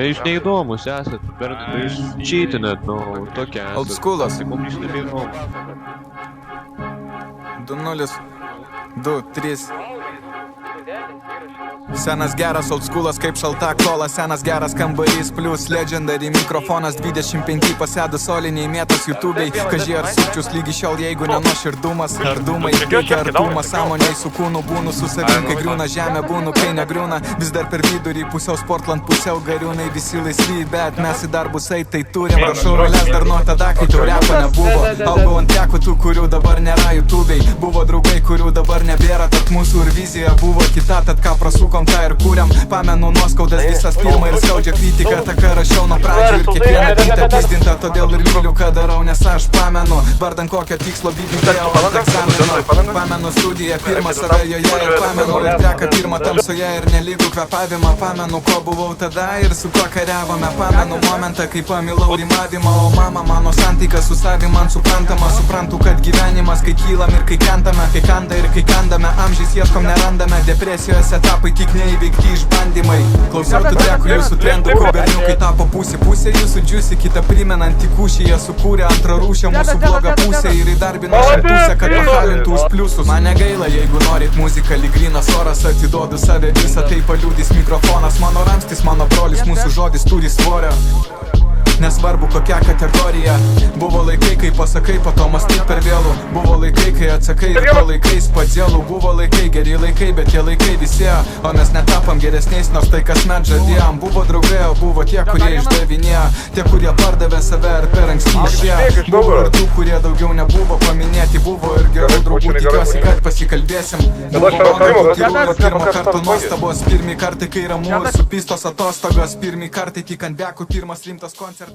Jūs neįdomus esat, Bernardai, jūs čytinat, nu, tokia esat. Old schoolas. Tai mums jūs nebeįdomu. 2-0, 2-3. Senas geras old schoolas kaip šalta kola, senas geras kambarys plus legendary mikrofonas 25 pasėdus soliniai mėtas YouTube'ai, kažkai ar sukčius lygi šiol jeigu nenoširdumas, ardumai, teikia artumas, sąmoniai su kūnu būnu su savim, kai griūna žemė būnu, kai negriūna, vis dar per vidurį pusiau Sportland, pusiau gariūnai, visi laisvi, bet mes į darbus eit tai turim, rašau roles dar nuo tada, kai tau repo nebuvo, augau ant tekų tų, kurių dabar nėra YouTube'ai, buvo draugai, kurių dabar nebėra, tad mūsų ir vizija buvo kita, tad ką prasukom tą ir kūriam, pamenu nuoskaudas visas pirmą ir skaudžią kritiką, tą ką rašiau nuo pradžių ir kiekvieną rytą pizdinta, todėl ir myliu, ką darau, nes aš pamenu, vardan kokio tikslo vykdėjau ant egzaminų, pamenu studiją pirmą save joje ir pamenu ir treką pirmą tamsoje ir nelygų kvepavimą, pamenu, ko buvau tada ir su kuo kariavome, pamenu momentą, kai pamilau rimavimą, o mama mano santykas su savim man suprantama, suprantu, kad gyvenimas, kai kylam ir kai kentame, kai kanda ir kai kandame, amžiais ieškom nerandame, depresijos etapai tik neįveikti išbandymai. Klausiau tų trekų jūsų trendų, kur berniukai tapo pusė jūsų džiusi, kitą primenantį kūšį, jie sukūrė antrą rūšę mūsų blogą pusę ir įdarbino šimtusę, kad pahalintų už pliusus. Man negaila, jeigu norit muziką, lyg grynas oras, atiduodu save visą, tai paliudys mikrofonas, mano ramstis, mano brolis, mūsų žodis turi svorio. Nesvarbu kokia kategorija. Buvo laikai, kai pasakai, po to mąstyt per vėlų. Buvo laikai, kai atsakai ir to laikais padėlų. Buvo laikai, geri laikai, bet tie laikai visi, o mes netapam geresniais, nors tai kasmet žadėjom. Buvo draugai, o buvo tie, kurie išdavinėjo, tie, kurie pardavė save ir per anksti išėjo. Buvo ir tų, kurie daugiau nebuvo paminėti. Buvo ir gerų draugų, tikiuosi, kad pasikalbėsim. Buvo valandų tylų ir pirmą kartą nuostabos. Pirmi kartai, kai ramu ir supistos atostogos. Pirmi kartai tik ant bekų, pirmas rimtas koncertas.